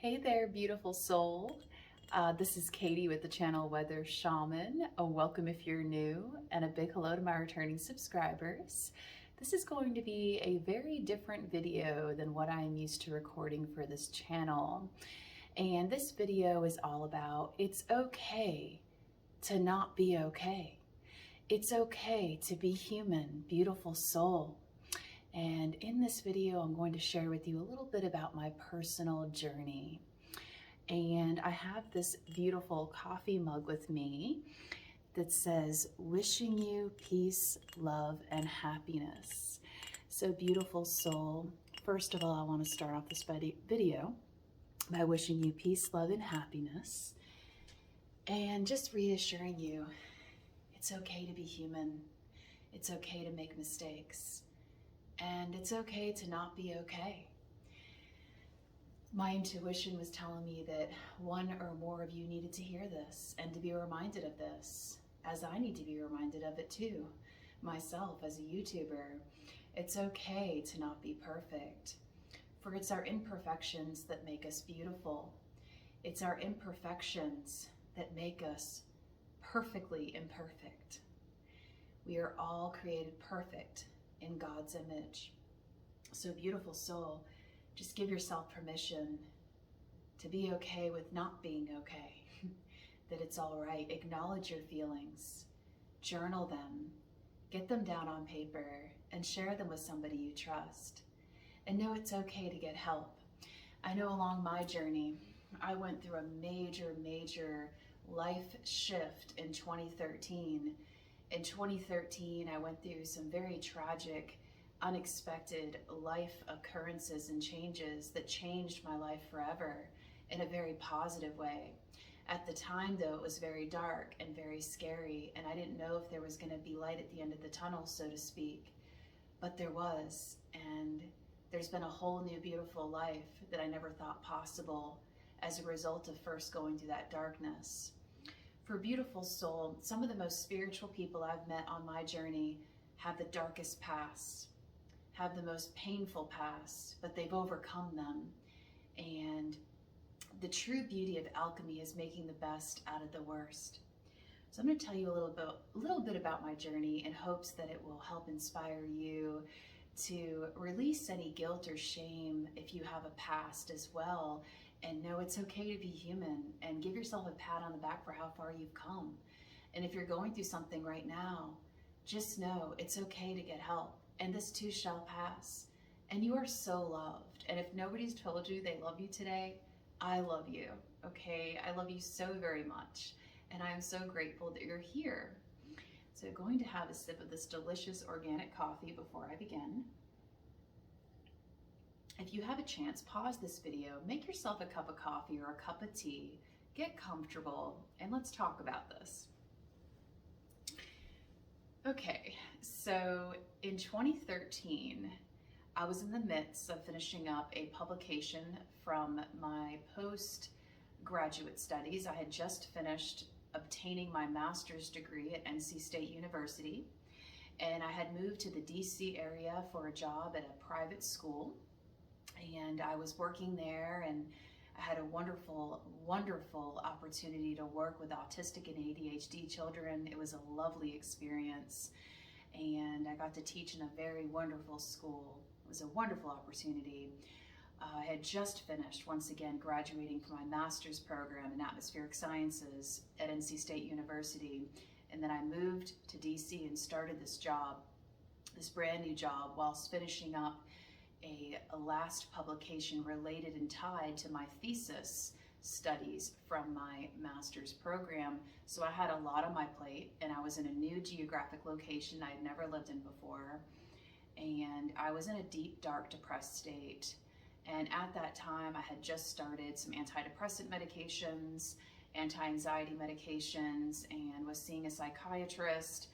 Hey there, beautiful soul. This is Katie with the channel Weather Shaman. Welcome if you're new, and a big hello to my returning subscribers. This is going to be a very different video than what I'm used to recording for this channel. And this video is all about it's okay to not be okay. It's okay to be human, beautiful soul. And in this video, I'm going to share with you a little bit about my personal journey. And I have this beautiful coffee mug with me that says, wishing you peace, love, and happiness. So beautiful soul, first of all, I want to start off this video by wishing you peace, love, and happiness. And just reassuring you, it's okay to be human. It's okay to make mistakes. And it's okay to not be okay. My intuition was telling me that one or more of you needed to hear this and to be reminded of this, as I need to be reminded of it too, myself as a YouTuber. It's okay to not be perfect, for it's our imperfections that make us beautiful. It's our imperfections that make us perfectly imperfect. We are all created perfect in God's image. So beautiful soul, just give yourself permission to be okay with not being okay, that it's all right. Acknowledge your feelings, journal them, get them down on paper, and share them with somebody you trust. And know it's okay to get help. I know along my journey, I went through a major life shift in 2013. In 2013, I went through some very tragic, unexpected life occurrences and changes that changed my life forever in a very positive way. At the time, though, it was very dark and very scary, and I didn't know if there was going to be light at the end of the tunnel, so to speak. But there was, and there's been a whole new beautiful life that I never thought possible as a result of first going through that darkness. For beautiful soul, some of the most spiritual people I've met on my journey have the darkest past, have the most painful past, but they've overcome them. And the true beauty of alchemy is making the best out of the worst. So I'm going to tell you a little bit about my journey in hopes that it will help inspire you to release any guilt or shame if you have a past as well. And know it's okay to be human, and give yourself a pat on the back for how far you've come. And if you're going through something right now, just know it's okay to get help, and this too shall pass. And you are so loved. And if nobody's told you they love you today, I love you, okay? I love you so very much. And I am so grateful that you're here. So going to have a sip of this delicious organic coffee before I begin. If you have a chance, pause this video, make yourself a cup of coffee or a cup of tea, get comfortable, and let's talk about this. Okay, so in 2013, I was in the midst of finishing up a publication from my postgraduate studies. I had just finished obtaining my master's degree at NC State University, and I had moved to the DC area for a job at a private school. And I was working there, and I had a wonderful opportunity to work with autistic and ADHD children. It was a lovely experience, and I got to teach in a very wonderful school. It was a wonderful opportunity. I had just finished, once again, graduating from my master's program in atmospheric sciences at NC State University, and then I moved to DC and started this job, this brand new job, whilst finishing up a last publication related and tied to my thesis studies from my master's program. So I had a lot on my plate, and I was in a new geographic location I had never lived in before, and I was in a deep, dark, depressed state. And at that time, I had just started some antidepressant medications, anti-anxiety medications, and was seeing a psychiatrist,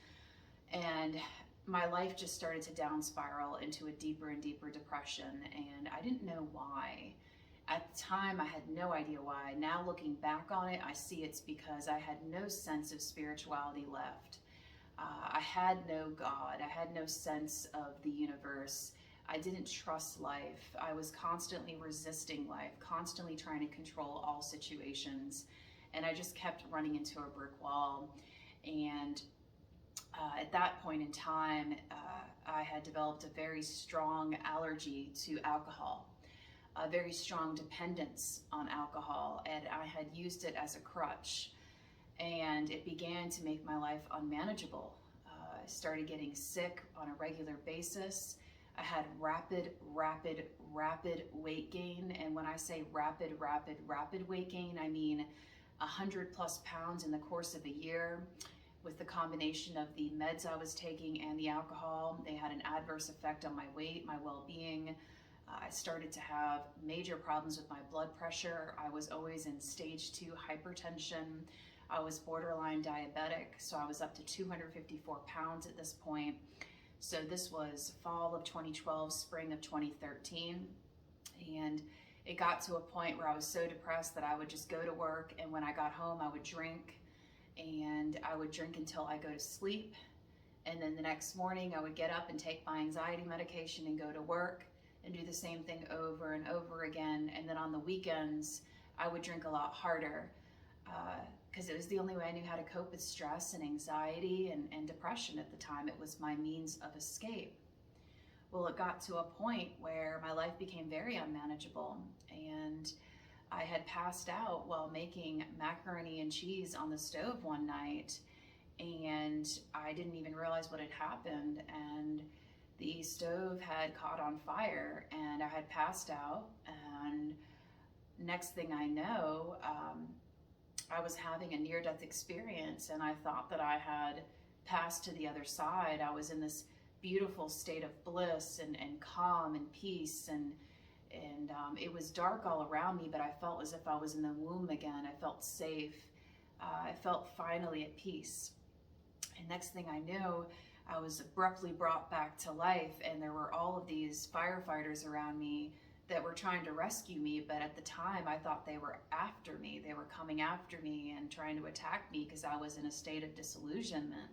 and my life just started to down spiral into a deeper and deeper depression, and I didn't know why. At the time, I had no idea why. Now looking back on it, I see it's because I had no sense of spirituality left. I had no God. I had no sense of the universe. I didn't trust life. I was constantly resisting life, constantly trying to control all situations. And I just kept running into a brick wall. And at that point in time, I had developed a very strong allergy to alcohol, a very strong dependence on alcohol, and I had used it as a crutch. And it began to make my life unmanageable. I started getting sick on a regular basis. I had rapid weight gain. And when I say rapid weight gain, I mean 100+ pounds in the course of a year. With the combination of the meds I was taking and the alcohol, they had an adverse effect on my weight, my well-being. I started to have major problems with my blood pressure. I was always in stage 2 hypertension. I was borderline diabetic, so I was up to 254 pounds at this point. So this was fall of 2012, spring of 2013. And it got to a point where I was so depressed that I would just go to work, and when I got home, I would drink. And I would drink until I go to sleep. And then the next morning I would get up and take my anxiety medication and go to work and do the same thing over and over again. And then on the weekends, I would drink a lot harder because it was the only way I knew how to cope with stress and anxiety and depression at the time. It was my means of escape. Well, it got to a point where my life became very unmanageable, and I had passed out while making macaroni and cheese on the stove one night, and I didn't even realize what had happened, and the stove had caught on fire, and I had passed out. And next thing I know, I was having a near-death experience, and I thought that I had passed to the other side. I was in this beautiful state of bliss and calm and peace, and it was dark all around me, but I felt as if I was in the womb again. I felt safe. I felt finally at peace. And next thing I knew, I was abruptly brought back to life, and there were all of these firefighters around me that were trying to rescue me, but at the time I thought they were after me. They were coming after me and trying to attack me because I was in a state of disillusionment,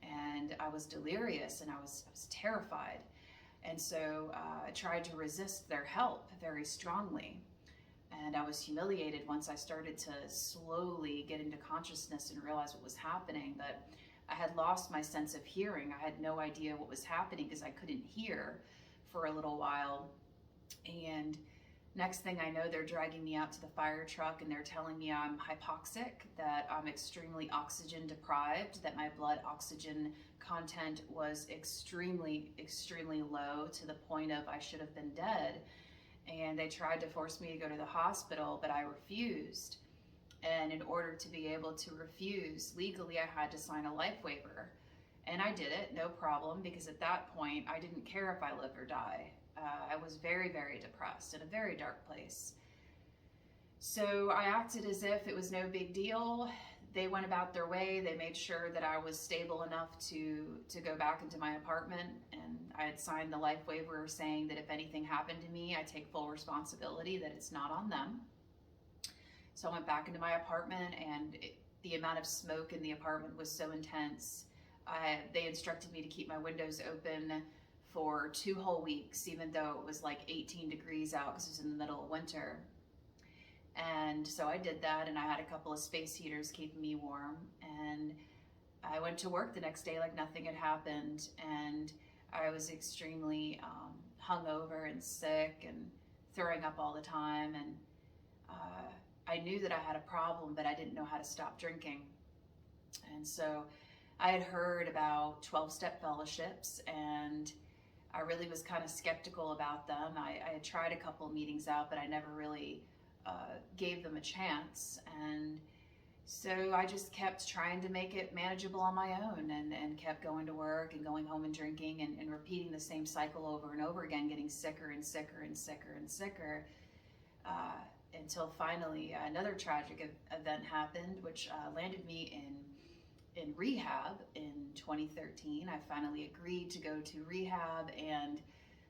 and I was delirious, and I was terrified. And so I tried to resist their help very strongly. And I was humiliated once I started to slowly get into consciousness and realize what was happening. But I had lost my sense of hearing. I had no idea what was happening because I couldn't hear for a little while. And next thing I know, they're dragging me out to the fire truck, and they're telling me I'm hypoxic, that I'm extremely oxygen deprived, that my blood oxygen content was extremely low, to the point of I should have been dead. And they tried to force me to go to the hospital, but I refused. And in order to be able to refuse legally, I had to sign a life waiver. And I did it, no problem, because at that point I didn't care if I live or die. I was very depressed, in a very dark place. So I acted as if it was no big deal. They went about their way. They made sure that I was stable enough to go back into my apartment, and I had signed the life waiver saying that if anything happened to me, I take full responsibility, that it's not on them. So I went back into my apartment, and the amount of smoke in the apartment was so intense. They instructed me to keep my windows open for 2 whole weeks, even though it was like 18 degrees out because it was in the middle of winter. And so I did that, and I had a couple of space heaters keeping me warm. And I went to work the next day like nothing had happened. And I was extremely hungover and sick and throwing up all the time. And I knew that I had a problem, but I didn't know how to stop drinking. And so I had heard about 12-step fellowships, and I really was kind of skeptical about them. I had tried a couple of meetings out, but I never really gave them a chance. And so I just kept trying to make it manageable on my own, and kept going to work and going home and drinking, and repeating the same cycle over and over again, getting sicker and sicker and sicker and sicker, until finally another tragic event happened, which landed me in rehab in 2013. I finally agreed to go to rehab and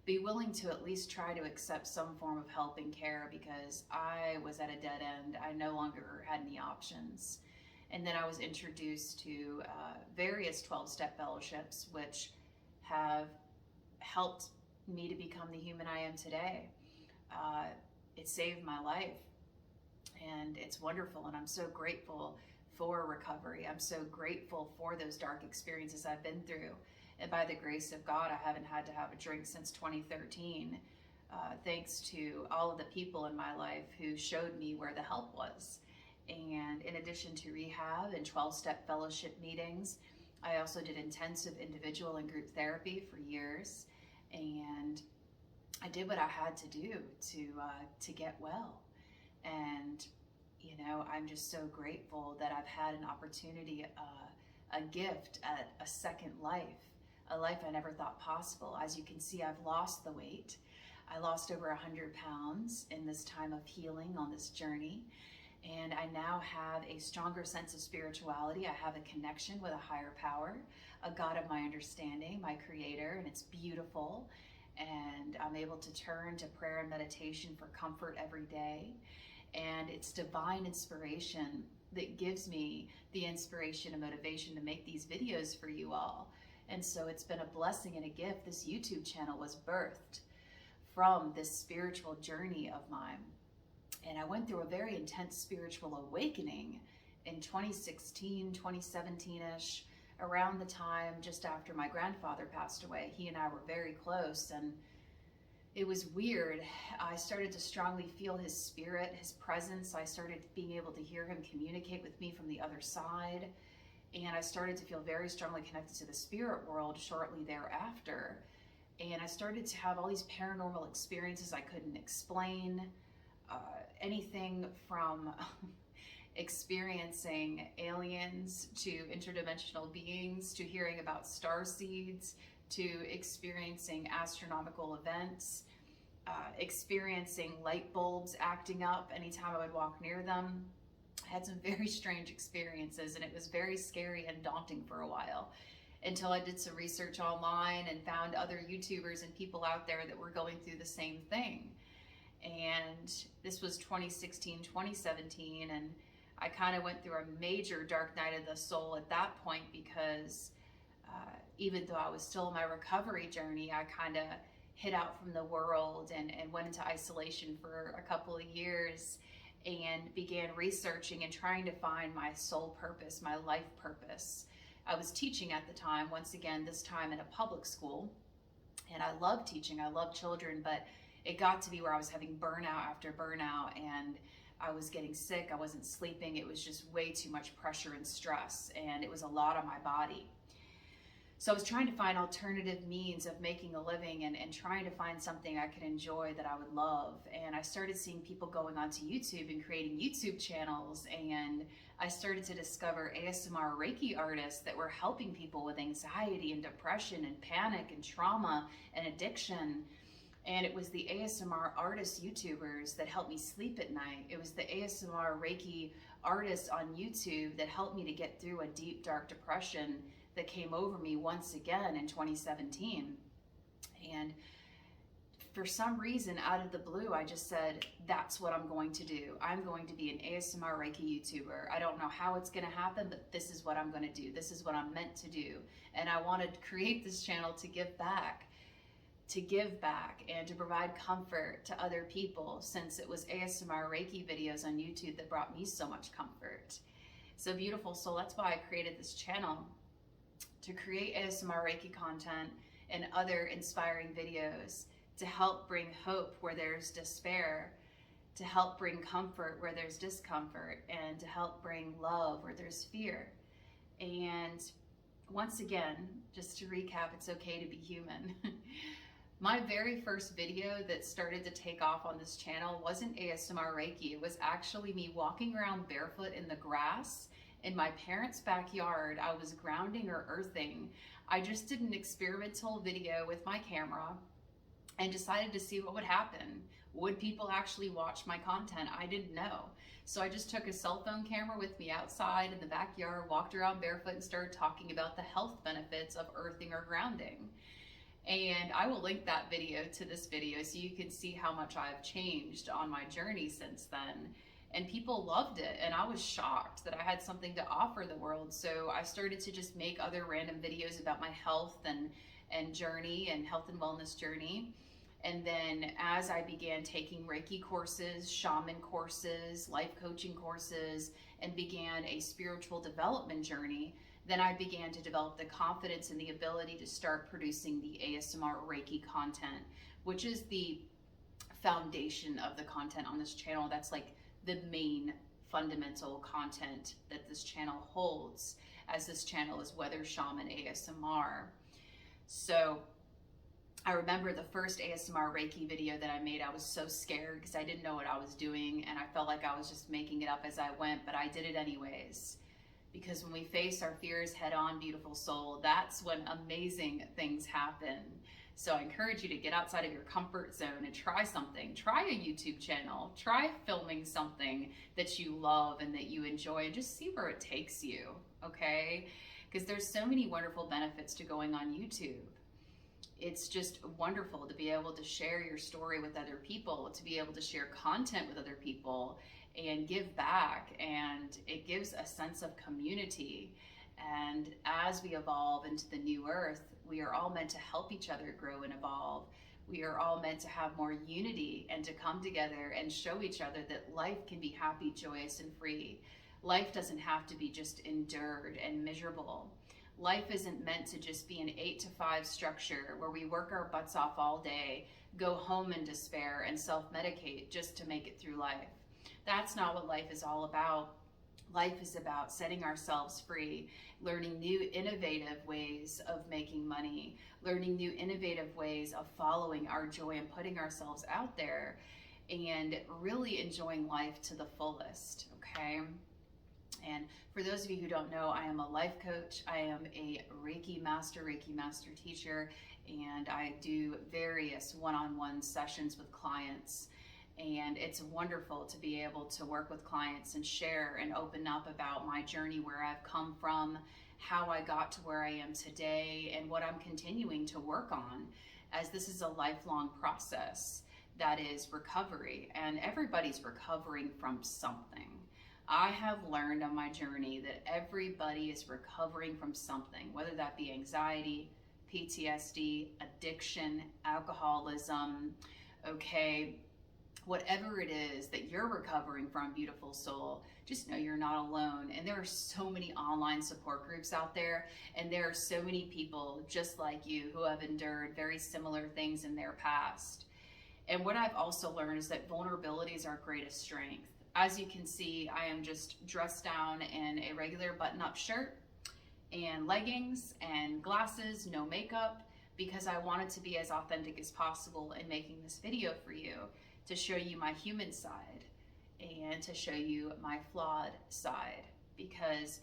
be willing to at least try to accept some form of help and care, because I was at a dead end. I no longer had any options. And then I was introduced to various 12-step fellowships, which have helped me to become the human I am today. It saved my life, and it's wonderful, and I'm so grateful for recovery. I'm so grateful for those dark experiences I've been through, and by the grace of God, I haven't had to have a drink since 2013, thanks to all of the people in my life who showed me where the help was. And in addition to rehab and 12-step fellowship meetings, I also did intensive individual and group therapy for years, and I did what I had to do to get well. And you know, I'm just so grateful that I've had an opportunity, a gift, a second life, a life I never thought possible. As you can see, I've lost the weight. I lost over 100 pounds in this time of healing on this journey. And I now have a stronger sense of spirituality. I have a connection with a higher power, a God of my understanding, my creator, and it's beautiful. And I'm able to turn to prayer and meditation for comfort every day. And it's divine inspiration that gives me the inspiration and motivation to make these videos for you all. And so it's been a blessing and a gift. This YouTube channel was birthed from this spiritual journey of mine. And I went through a very intense spiritual awakening in 2016, 2017-ish, around the time just after my grandfather passed away. He and I were very close, and it was weird. I started to strongly feel his spirit, his presence. I started being able to hear him communicate with me from the other side. And I started to feel very strongly connected to the spirit world shortly thereafter. And I started to have all these paranormal experiences I couldn't explain. Anything from experiencing aliens to interdimensional beings, to hearing about star seeds, to experiencing astronomical events, experiencing light bulbs acting up anytime I would walk near them. I had some very strange experiences, and it was very scary and daunting for a while, until I did some research online and found other YouTubers and people out there that were going through the same thing. And this was 2016, 2017, and I kind of went through a major dark night of the soul at that point, because even though I was still in my recovery journey, I kind of hid out from the world and went into isolation for a couple of years, and began researching and trying to find my soul purpose, my life purpose. I was teaching at the time, once again, this time in a public school, and I love teaching, I love children, but it got to be where I was having burnout after burnout, and I was getting sick, I wasn't sleeping, it was just way too much pressure and stress, and it was a lot on my body. So I was trying to find alternative means of making a living, and trying to find something I could enjoy that I would love. And I started seeing people going onto YouTube and creating YouTube channels, and I started to discover ASMR Reiki artists that were helping people with anxiety and depression and panic and trauma and addiction. And it was the ASMR artist YouTubers that helped me sleep at night. It was the ASMR Reiki artists on YouTube that helped me to get through a deep, dark depression that came over me once again in 2017. And for some reason, out of the blue, I just said, that's what I'm going to do. I'm going to be an ASMR Reiki YouTuber. I don't know how it's gonna happen, but this is what I'm gonna do. This is what I'm meant to do. And I wanted to create this channel to give back and to provide comfort to other people, since it was ASMR Reiki videos on YouTube that brought me so much comfort. So beautiful soul, that's why I created this channel, to create ASMR Reiki content and other inspiring videos, to help bring hope where there's despair, to help bring comfort where there's discomfort, and to help bring love where there's fear. And once again, just to recap, it's okay to be human. My very first video that started to take off on this channel wasn't ASMR Reiki. It was actually me walking around barefoot in the grass in my parents' backyard. I was grounding or earthing. I just did an experimental video with my camera and decided to see what would happen. Would people actually watch my content? I didn't know. So I just took a cell phone camera with me outside in the backyard, walked around barefoot, and started talking about the health benefits of earthing or grounding. And I will link that video to this video so you can see how much I've changed on my journey since then. And people loved it, and I was shocked that I had something to offer the world. So I started to just make other random videos about my health and and journey and health and wellness journey. And then as I began taking Reiki courses, shaman courses, life coaching courses, and began a spiritual development journey, then I began to develop the confidence and the ability to start producing the ASMR Reiki content, which is the foundation of the content on this channel. That's like the main fundamental content that this channel holds, as this channel is Weather Shaman ASMR. So I remember the first ASMR Reiki video that I made, I was so scared because I didn't know what I was doing, and I felt like I was just making it up as I went, but I did it anyways. Because when we face our fears head on, beautiful soul, that's when amazing things happen. So I encourage you to get outside of your comfort zone and try something. Try a YouTube channel. Try filming something that you love and that you enjoy, and just see where it takes you, okay? Because there's so many wonderful benefits to going on YouTube. It's just wonderful to be able to share your story with other people, to be able to share content with other people and give back, and it gives a sense of community. And as we evolve into the new earth, we are all meant to help each other grow and evolve. We are all meant to have more unity and to come together and show each other that life can be happy, joyous, and free. Life doesn't have to be just endured and miserable. Life isn't meant to just be an 8 to 5 structure where we work our butts off all day, go home in despair, and self-medicate just to make it through life. That's not what life is all about. Life is about setting ourselves free, learning new innovative ways of making money, learning new innovative ways of following our joy and putting ourselves out there, and really enjoying life to the fullest, okay? And for those of you who don't know, I am a life coach. I am a Reiki master teacher, and I do various one-on-one sessions with clients. And it's wonderful to be able to work with clients and share and open up about my journey, where I've come from, how I got to where I am today, and what I'm continuing to work on, as this is a lifelong process that is recovery, and everybody's recovering from something. I have learned on my journey that everybody is recovering from something, whether that be anxiety, PTSD, addiction, alcoholism, okay, whatever it is that you're recovering from, beautiful soul, just know you're not alone. And there are so many online support groups out there, and there are so many people just like you who have endured very similar things in their past. And what I've also learned is that vulnerability is our greatest strength. As you can see, I am just dressed down in a regular button-up shirt and leggings and glasses, no makeup, because I wanted to be as authentic as possible in making this video for you, to show you my human side and to show you my flawed side, because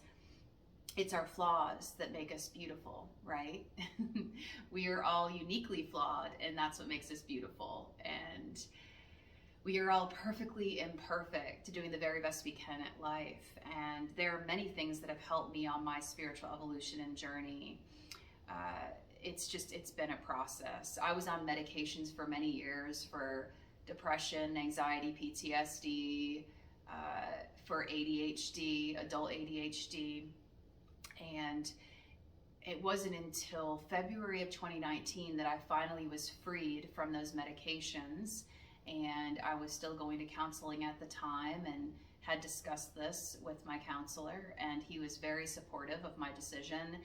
it's our flaws that make us beautiful, right? We are all uniquely flawed, and that's what makes us beautiful. And we are all perfectly imperfect, doing the very best we can at life. And there are many things that have helped me on my spiritual evolution and journey. It's been a process. I was on medications for many years for depression, anxiety, PTSD, for ADHD, adult ADHD. And it wasn't until February of 2019 that I finally was freed from those medications. And I was still going to counseling at the time and had discussed this with my counselor, and he was very supportive of my decision.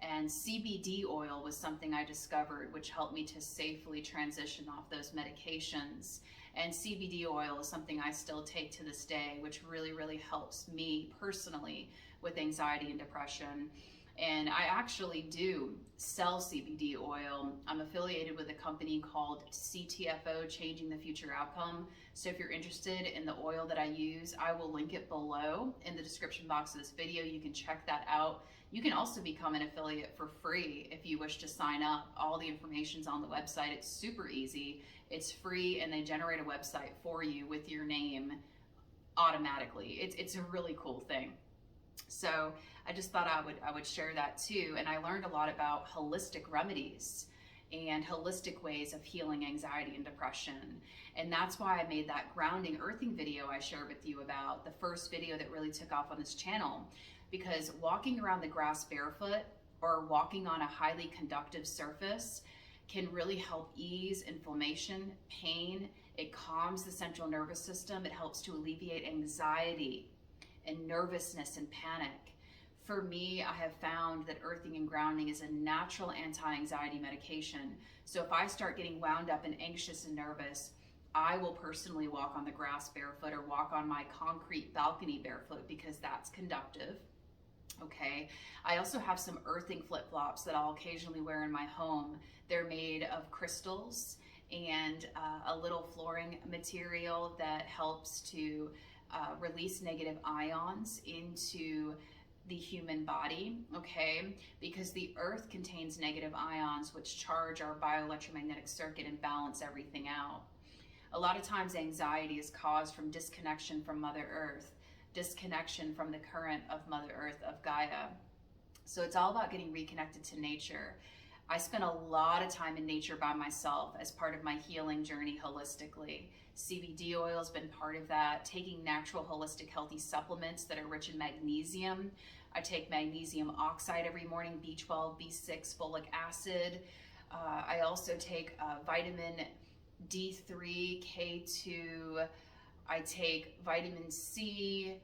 And CBD oil was something I discovered which helped me to safely transition off those medications. And CBD oil is something I still take to this day, which really, really helps me personally with anxiety and depression. And I actually do sell CBD oil. I'm affiliated with a company called CTFO, Changing the Future Outcome. So if you're interested in the oil that I use, I will link it below in the description box of this video. You can check that out. You can also become an affiliate for free if you wish to sign up. All the information's on the website. It's super easy. It's free, and they generate a website for you with your name automatically. It's a really cool thing. So I just thought I would share that too. And I learned a lot about holistic remedies and holistic ways of healing anxiety and depression. And that's why I made that grounding earthing video I shared with you about, the first video that really took off on this channel. Because walking around the grass barefoot or walking on a highly conductive surface can really help ease inflammation, pain. It calms the central nervous system. It helps to alleviate anxiety and nervousness and panic. For me, I have found that earthing and grounding is a natural anti-anxiety medication. So if I start getting wound up and anxious and nervous, I will personally walk on the grass barefoot or walk on my concrete balcony barefoot because that's conductive. Okay, I also have some earthing flip-flops that I'll occasionally wear in my home. They're made of crystals and a little flooring material that helps to release negative ions into the human body, okay? Because the earth contains negative ions which charge our bioelectromagnetic circuit and balance everything out. A lot of times anxiety is caused from disconnection from Mother Earth, disconnection from the current of Mother Earth, of Gaia. So it's all about getting reconnected to nature. I spent a lot of time in nature by myself as part of my healing journey holistically. CBD oil has been part of that, taking natural, holistic, healthy supplements that are rich in magnesium. I take magnesium oxide every morning, B12, B6, folic acid. I also take vitamin D3, K2. I take vitamin C.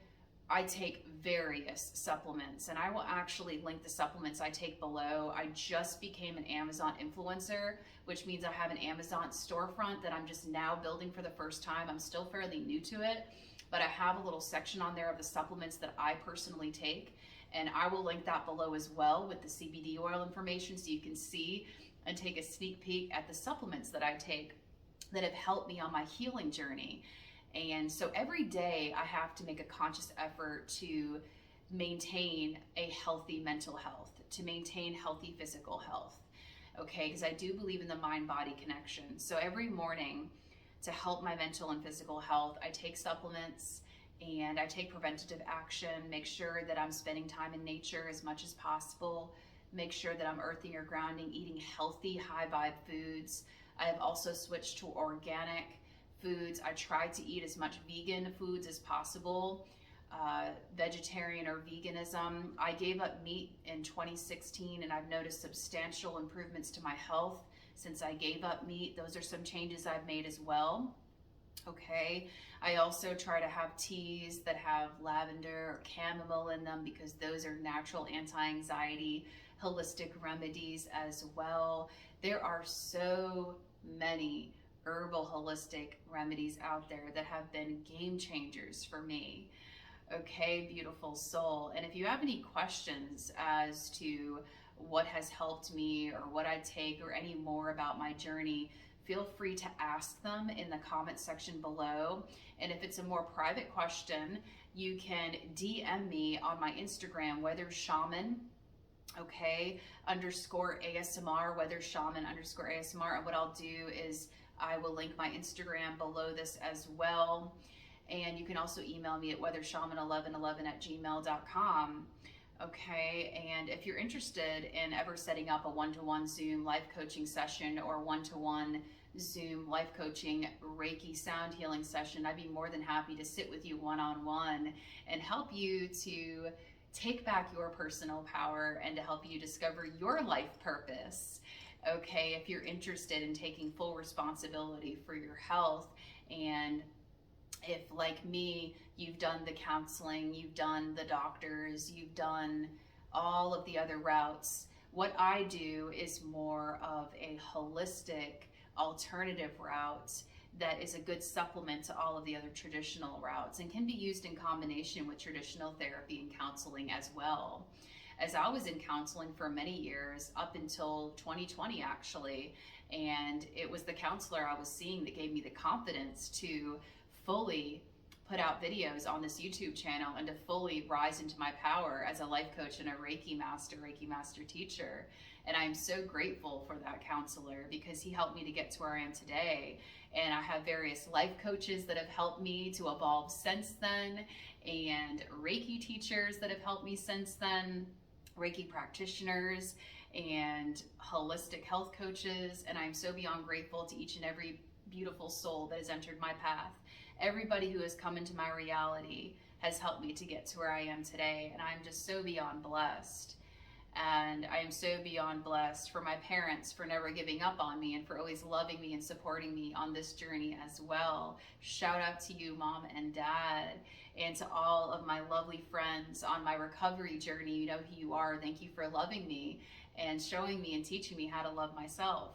I take various supplements, and I will actually link the supplements I take below. I just became an Amazon influencer, which means I have an Amazon storefront that I'm just now building for the first time. I'm still fairly new to it, but I have a little section on there of the supplements that I personally take, and I will link that below as well with the CBD oil information so you can see and take a sneak peek at the supplements that I take that have helped me on my healing journey. And so every day I have to make a conscious effort to maintain a healthy mental health, to maintain healthy physical health, okay? Because I do believe in the mind-body connection. So every morning to help my mental and physical health, I take supplements and I take preventative action, make sure that I'm spending time in nature as much as possible, make sure that I'm earthing or grounding, eating healthy, high-vibe foods. I have also switched to organic foods. I try to eat as much vegan foods as possible, vegetarian or veganism. I gave up meat in 2016 and I've noticed substantial improvements to my health since I gave up meat. Those are some changes I've made as well. Okay, I also try to have teas that have lavender or chamomile in them because those are natural anti-anxiety, holistic remedies as well. There are so many herbal holistic remedies out there that have been game changers for me. Okay, beautiful soul. And if you have any questions as to what has helped me or what I take or any more about my journey, feel free to ask them in the comment section below. And if it's a more private question, you can DM me on my Instagram, Weather Shaman, okay, _ASMR, Weather Shaman _ASMR. And what I'll do is I will link my Instagram below this as well. And you can also email me at weathershaman1111@gmail.com. Okay, and if you're interested in ever setting up a one-to-one Zoom life coaching session or one-to-one Zoom life coaching Reiki sound healing session, I'd be more than happy to sit with you one-on-one and help you to take back your personal power and to help you discover your life purpose. Okay, if you're interested in taking full responsibility for your health, and if, like me, you've done the counseling, you've done the doctors, you've done all of the other routes, what I do is more of a holistic alternative route that is a good supplement to all of the other traditional routes and can be used in combination with traditional therapy and counseling as well. As I was in counseling for many years, up until 2020 actually, and it was the counselor I was seeing that gave me the confidence to fully put out videos on this YouTube channel and to fully rise into my power as a life coach and a Reiki master teacher. And I'm so grateful for that counselor because he helped me to get to where I am today. And I have various life coaches that have helped me to evolve since then, and Reiki teachers that have helped me since then, Reiki practitioners and holistic health coaches. And I'm so beyond grateful to each and every beautiful soul that has entered my path. Everybody who has come into my reality has helped me to get to where I am today, and I'm just so beyond blessed. And I am so beyond blessed for my parents for never giving up on me and for always loving me and supporting me on this journey as well. Shout out to you, Mom and Dad, and to all of my lovely friends on my recovery journey. You know who you are. Thank you for loving me and showing me and teaching me how to love myself.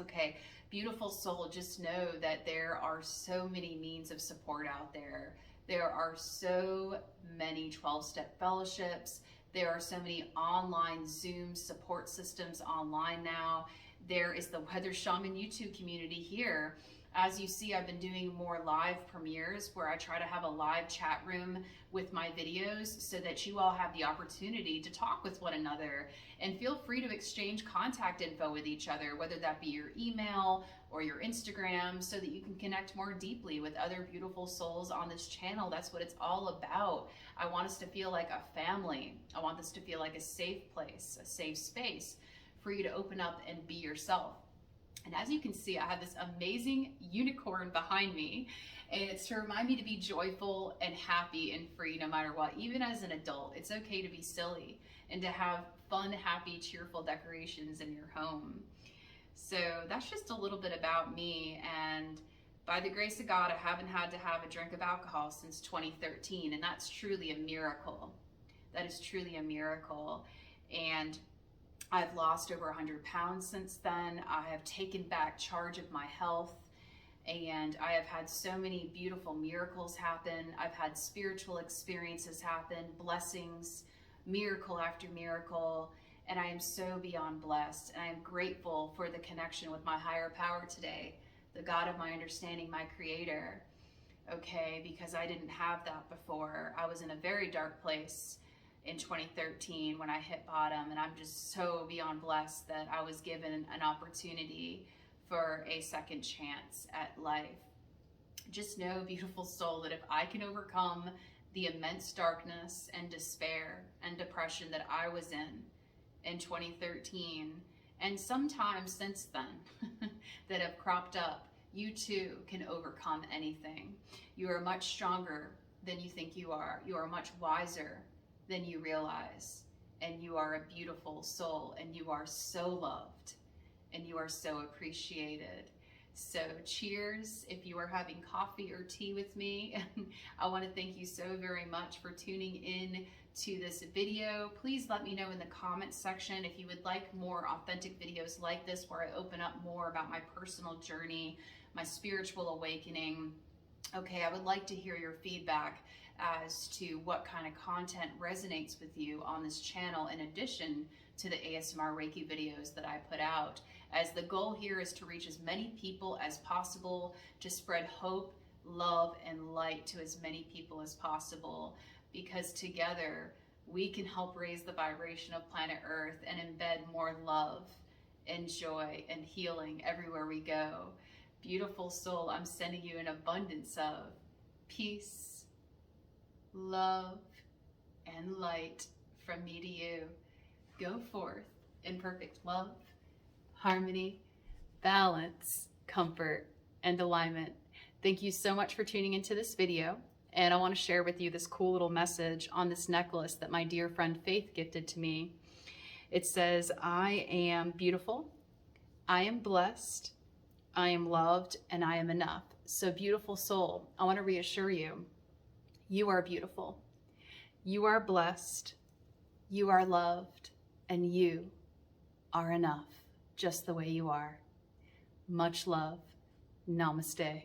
Okay, beautiful soul, just know that there are so many means of support out there. There are so many 12-step fellowships. There are so many online Zoom support systems online now. There is the Weather Shaman YouTube community here. As you see, I've been doing more live premieres where I try to have a live chat room with my videos so that you all have the opportunity to talk with one another and feel free to exchange contact info with each other, whether that be your email or your Instagram, so that you can connect more deeply with other beautiful souls on this channel. That's what it's all about. I want us to feel like a family. I want this to feel like a safe place, a safe space for you to open up and be yourself. And as you can see, I have this amazing unicorn behind me, and it's to remind me to be joyful and happy and free no matter what. Even as an adult, it's okay to be silly and to have fun, happy, cheerful decorations in your home. So that's just a little bit about me, and by the grace of God, I haven't had to have a drink of alcohol since 2013, and that's truly a miracle. That is truly a miracle. And I've lost over 100 pounds since then. I have taken back charge of my health, and I have had so many beautiful miracles happen. I've had spiritual experiences happen, blessings, miracle after miracle, and I am so beyond blessed. And I am grateful for the connection with my higher power today, the God of my understanding, my creator, okay, because I didn't have that before. I was in a very dark place in 2013 when I hit bottom, and I'm just so beyond blessed that I was given an opportunity for a second chance at life. Just know, beautiful soul, that if I can overcome the immense darkness and despair and depression that I was in 2013, and sometimes since then that have cropped up, you too can overcome anything. You are much stronger than you think you are. You are much wiser than you realize, and you are a beautiful soul, and you are so loved, and you are so appreciated. So cheers if you are having coffee or tea with me. I want to thank you so very much for tuning in to this video. Please let me know in the comments section if you would like more authentic videos like this, where I open up more about my personal journey, my spiritual awakening. Okay, I would like to hear your feedback as to what kind of content resonates with you on this channel, in addition to the ASMR Reiki videos that I put out, as the goal here is to reach as many people as possible, to spread hope, love, and light to as many people as possible, because together we can help raise the vibration of planet Earth and embed more love and joy and healing everywhere we go. Beautiful soul, I'm sending you an abundance of peace, love, and light from me to you. Go forth in perfect love, harmony, balance, comfort, and alignment. Thank you so much for tuning into this video. And I want to share with you this cool little message on this necklace that my dear friend Faith gifted to me. It says, I am beautiful, I am blessed, I am loved, and I am enough. So beautiful soul, I want to reassure you, you are beautiful, you are blessed, you are loved, and you are enough, just the way you are. Much love. Namaste.